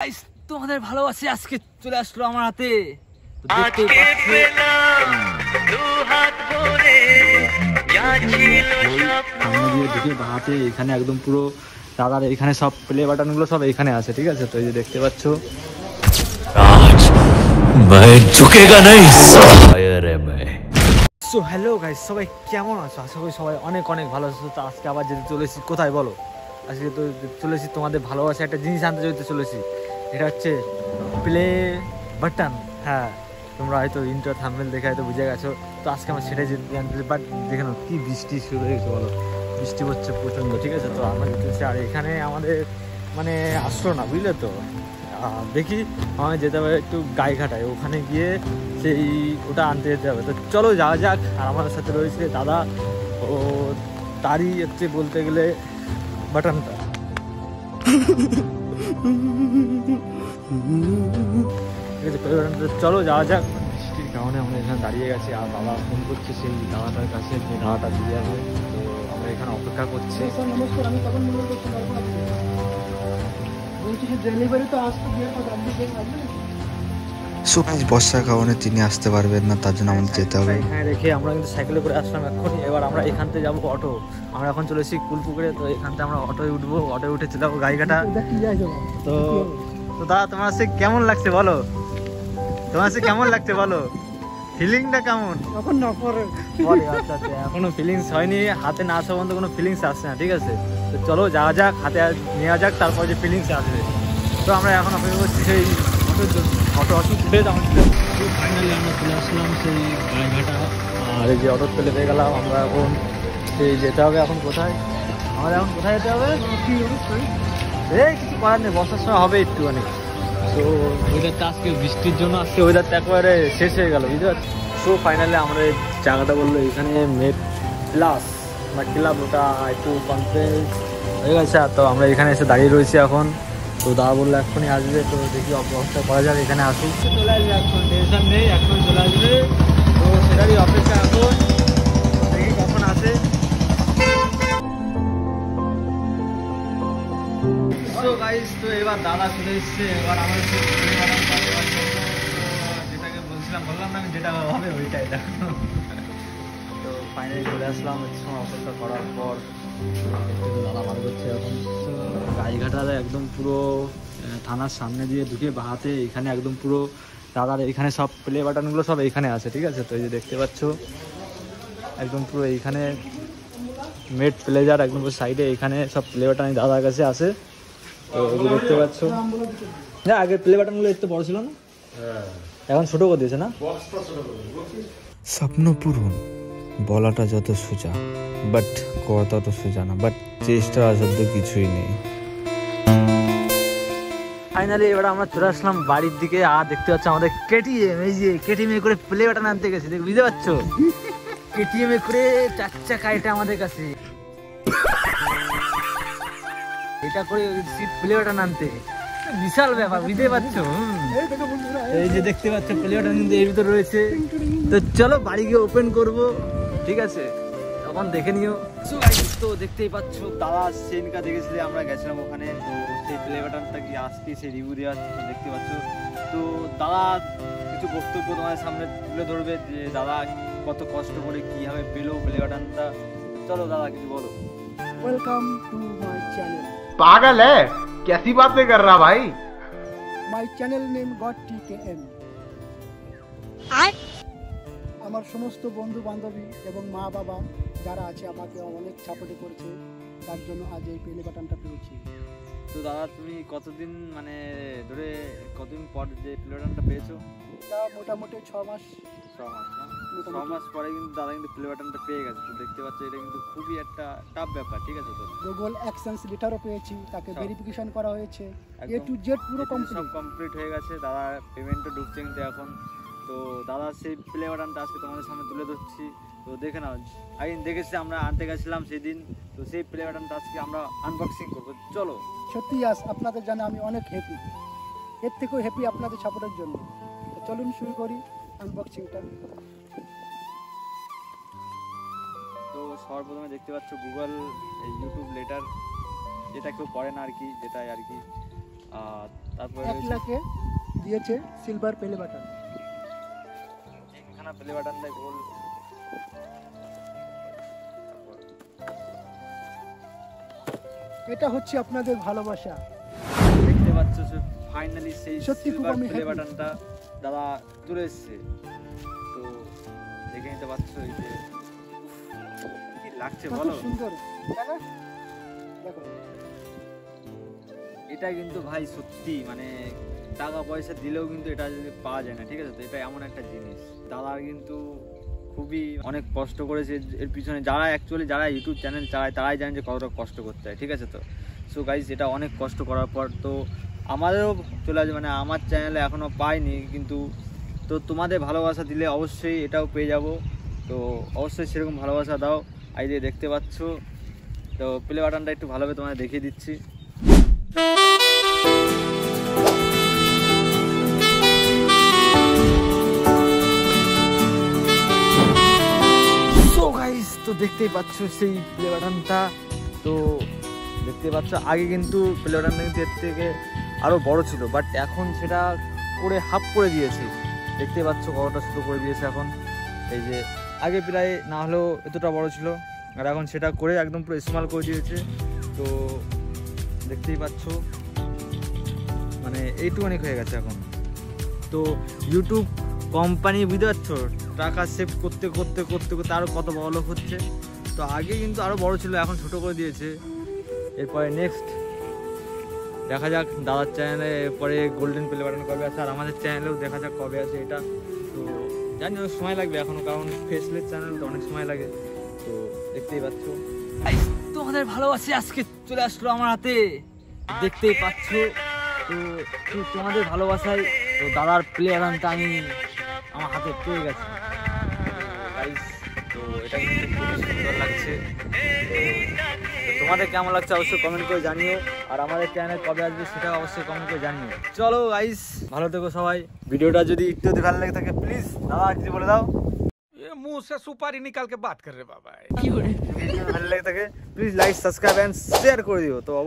Guys তোমাদের ভালোবাসি আজকে চলে আসলো আমার হাতে। হাতে এখানে একদম পুরো দাদার এখানে সব প্লে বাটন গুলো সব এখানে আছে, ঠিক আছে? তো এই যে দেখতে পাচ্ছ, সো হ্যালো গাইস, সবাই কেমন আছো? আশা করি সবাই অনেক অনেক ভালো আছো। তো আজকে আবার যেতে চলেছি কোথায় বলো? আজকে তো চলেছি তোমাদের ভালোবাসা একটা জিনিস আনতে যেতে চলেছি, এটা হচ্ছে প্লে বাটন। হ্যাঁ, তোমরা হয়তো ইন্টার থাম্বনেল দেখে হয়তো বুঝে গেছো। তো আজকে আমরা সেটাই যেতে আনতে, বাট দেখে নাও কি বৃষ্টি শুরু হয়ে গেছে, বলো বৃষ্টি হচ্ছে প্রচণ্ড, ঠিক আছে? তো আমরা যেতেছি, আর এখানে আমাদের মানে আসলো না, বুঝলে তো। দেখি আমায় যেতে হবে একটু গাইঘাটায়, ওখানে গিয়ে সেই ওটা আনতে যেতে হবে। তো চলো যাওয়া যাক। আর আমার সাথে রয়েছে দাদা, ও তারই হচ্ছে বলতে গেলে বাটনটা। ঠিক আছে, চলো যাওয়া যাক। বৃষ্টির কারণে আমরা এখানে দাঁড়িয়ে গেছি, আর বাবা ফোন করছে সেই দাদাটার কাছে, যে দাদাটা দিয়ে আসবে। তো আমরা এখানে অপেক্ষা করছি। নমস্কার, আমি তখন মনে করছি বলছি যে ডেলিভারি তো আসতে দিয়ে সো গাইস, বর্ষার কারণে তিনি আসতে পারবেন না, তার জন্য আমাদের যেতে হবে। হ্যাঁ, রেখে আমরা কিন্তু সাইকেলে করে আসলাম এক্ষুনি। এবার আমরা এখান থেকে যাবো অটো। আমরা এখন চলে এসেছি কুলপুকুরে। তো এখান থেকে আমরা অটোয় উঠবো, অটোয় উঠে চলে যাবো গাইঘাটা। তো তো দাদা, তোমার সে কেমন লাগছে বলো? তোমার সে কেমন লাগছে বলো? ফিলিংটা কেমন? এখন না পরে আচ্ছা আচ্ছা, এখনো ফিলিংস হয়নি, হাতে না আসা পর্যন্ত কোনো ফিলিংস আসছে না, ঠিক আছে? তো চলো যাওয়া যাক, হাতে নেওয়া যাক, তারপর যে ফিলিংস আসবে। তো আমরা এখন অপেক্ষা করছি সেই অটো উঠে ফাইনালি আমরা চলে আসলাম সেই গাইঘাটা। আর এই যে অটো চলে পেয়ে গেলাম আমরা। এখন সেই যেতে হবে, এখন কোথায় আমাদের, এখন কোথায় যেতে হবে? এই কিছু করার নেই, বর্ষার সময় হবে একটুখানি। তো ওয়েদারটা আজকে বৃষ্টির জন্য আজকে ওয়েদারটা একেবারে শেষ হয়ে গেল, বুঝতে পারছি। সো ফাইনালি আমরা এই জায়গাটা বললো এখানে মেট প্লাস বা ক্লাব, ওটা একটু কনফারেন্স হয়ে গেছে। তো আমরা এখানে এসে দাঁড়িয়ে রয়েছি এখন। তো দাদা বললো এক্ষুনি আসবে, তো দেখি অবস্থা করা যাক, এখানে আসুক, চলে আসবে এখন, টেনশন নেই, এখন চলে আসবে। তো সেটারই অপেক্ষা এখন, দেখি কখন আসে। তো গাইস, তো এবার দাদা চলে এসছে। এবার আমার যেটাকে বললাম না আমি, যেটা হবে ওইটাই দেখো। তো ফাইনালি চলে আসলাম সময় অপেক্ষা করার পর। দাদা বার করছে এখন। তো গাইঘাটার একদম পুরো থানার সামনে দিয়ে ঢুকে বাহাতে এখানে একদম পুরো দাদার এখানে সব প্লে বাটনগুলো সব এইখানে আছে, ঠিক আছে? তো এই যে দেখতে পাচ্ছ একদম পুরো এইখানে মেট প্লেজার, একদম পুরো সাইডে এখানে সব প্লে বাটন দাদার কাছে আছে। তো দেখতে পাচ্ছ, হ্যাঁ আগে প্লে বাটনগুলো একটু বড় ছিল না, এখন ছোট করে দিয়েছে না? স্বপ্ন পূরণ বলাটা যত সোজা, বাট করাটা তো সোজা না, বাট চেষ্টা আসাধ্য কিছুই নেই। ফাইনালি এবার আমরা চলে আসলাম বাড়ির দিকে। আর দেখতে পাচ্ছ আমাদের কেটিএম, এই যে কেটিএম এ করে প্লে বাটন আনতে গেছে, বুঝতে পারছো? কেটিএম এ করে 4 চাকা এটা আমাদের কাছে, এটা করে প্লে বাটন আনতে বিশাল ব্যাপার, বুঝতে পারছো? এই যে দেখতে পাচ্ছ প্লে বাটন কিন্তু এর ভিতরে রয়েছে। তো চলো বাড়ি গিয়ে ওপেন করবো, ঠিক আছে? তখন দেখে নিও। তো দেখতেই পাচ্ছ দাদা সেদিনকা দেখেছিলে, আমরা গেছিলাম ওখানে। তো সেই প্লে বাটনটা কি আজকে সেই রিভিউ দেওয়া আছে, তো দেখতে পাচ্ছ। তো দাদা কিছু বক্তব্য তোমাদের সামনে তুলে ধরবে, যে দাদা কত কষ্ট করে কীভাবে পেলো প্লে বাটনটা। চলো দাদা কিছু বলো। Welcome to my channel. पागल है, कैसी बातें कर रहा भाई? My channel name god TKM. আমার সমস্ত বন্ধু বান্ধবী এবং মা বাবা যারা আছে আমাকে অনেক সাপোর্ট করেছে, তার জন্য আজ এই প্লে বাটনটা পেয়েছি। তো দাদা তুমি কতদিন মানে ধরে কতদিন পর যে প্লে বাটনটা পেয়েছো? তা মোটামুটি 6 মাস। 6 মাস না? 6 মাস পরে কিন্তু দাদা কিন্তু প্লে বাটনটা পেয়ে গেছে। তো দেখতে পাচ্ছ এটা কিন্তু খুবই একটা টাফ ব্যাপার, ঠিক আছে? তো গুগল অ্যাকসেন্স লেটারও পেয়েছি, তাকে সব। ভেরিফিকেশন করা হয়েছে, এ একদম টু জেড পুরো সব কমপ্লিট। কমপ্লিট হয়ে গেছে, দাদা পেমেন্টও ঢুকছে কিন্তু এখন। তো দাদা সেই প্লে বাটনটা আজকে তোমাদের সামনে তুলে ধরছি। তো দেখে নাও, একদিন দেখেছি আমরা আনতে গেছিলাম সেদিন। তো সেই প্লে বাটনটা আজকে আমরা আনবক্সিং করবো, চলো। সত্যি আপনাদের জানা আমি অনেক হ্যাপি, এর থেকেও হ্যাপি আপনাদের সাপোর্টের জন্য। তো চলুন শুরু করি আনবক্সিংটা। তো সর্বপ্রথমে দেখতে পাচ্ছ গুগল ইউটিউব লেটার, যেটা কেউ পড়ে না আর কি, যেটাই আর কি। তারপরে 1 লাখে দিয়েছে সিলভার প্লে বাটন। তিনখানা প্লে বাটন দেয় গোল। এটা হচ্ছে আপনাদের ভালোবাসা। দেখতে পাচ্ছ ফাইনালি সেই সত্যি খুব আমি প্লে happy। বাটনটা দাদা তুলে এসছে। তো দেখে নিতে পারছো এই যে কি লাগছে কত বলো। সুন্দর, তাই না? দেখো এটা কিন্তু ভাই সত্যি মানে টাকা পয়সা দিলেও কিন্তু এটা যদি পাওয়া যায় না, ঠিক আছে? তো এটা এমন একটা জিনিস দাদা কিন্তু খুবই অনেক কষ্ট করেছে এর পিছনে। যারা অ্যাকচুয়ালি যারা ইউটিউব চ্যানেল চালায় তারাই জানে যে কতটা কষ্ট করতে হয়, ঠিক আছে? তো সো গাইজ এটা অনেক কষ্ট করার পর তো আমাদেরও চলে আসবে, মানে আমার চ্যানেলে এখনও পাইনি, কিন্তু তো তোমাদের ভালোবাসা দিলে অবশ্যই এটাও পেয়ে যাব। তো অবশ্যই সেরকম ভালোবাসা দাও। এই যে দেখতে পাচ্ছ, তো প্লে বাটনটা একটু ভালোভাবে তোমাদের দেখিয়ে দিচ্ছি। সো গাইস তো দেখতেই পাচ্ছ সেই প্লে বাটনটা। তো দেখতে পাচ্ছ আগে কিন্তু প্লে বাটনটা কিন্তু এর থেকে আরও বড় ছিল, বাট এখন সেটা করে হাফ করে দিয়েছে। দেখতে পাচ্ছ কতটা ছোটো করে দিয়েছে এখন। এই যে আগে প্রায় না হলেও এতটা বড় ছিল, আর এখন সেটা করে একদম পুরো স্মল করে দিয়েছে। তো দেখতেই পাচ্ছ মানে এইটুকুনি হয়ে গেছে এখন। তো ইউটিউব কোম্পানি বুঝতে পারছো টাকা সেভ করতে করতে করতে করতে আরও কত বড় লোক হচ্ছে। তো আগে কিন্তু আরও বড় ছিল, এখন ছোট করে দিয়েছে। এরপরে নেক্সট দেখা যাক দাদার চ্যানেলে এরপরে গোল্ডেন প্লে বাটন কবে আসে, আর আমাদের চ্যানেলেও দেখা যাক কবে আসে এটা। তো জানি অনেক সময় লাগবে এখনও, কারণ ফেসলেস চ্যানেল তো অনেক সময় লাগে। তো দেখতেই পাচ্ছ তোমাদের ভালোবাসি আজকে চলে আসলো আমার হাতে, দেখতেই পাচ্ছ। তো তোমাদের ভালোবাসায় তো দাদার প্লে বাটনটা আমি আমার হাতে পেয়ে গেছি গাইস। তো এটা কিন্তু খুব সুন্দর লাগছে। তো তোমাদের কেমন লাগছে অবশ্যই কমেন্ট করে জানিও, আর আমাদের চ্যানেল কবে আসবে সেটা অবশ্যই কমেন্ট করে জানিও। চলো গাইস ভালো থেকো সবাই। ভিডিওটা যদি একটু ভালো লেগে থাকে প্লিজ দাদা কিছু বলে দাও। मुंह से सुपारी निकाल के बात कर रहे बाबा। ভিডিও ভালো লেগে থাকে please like subscribe and share করে দিও। তো অবশ্যই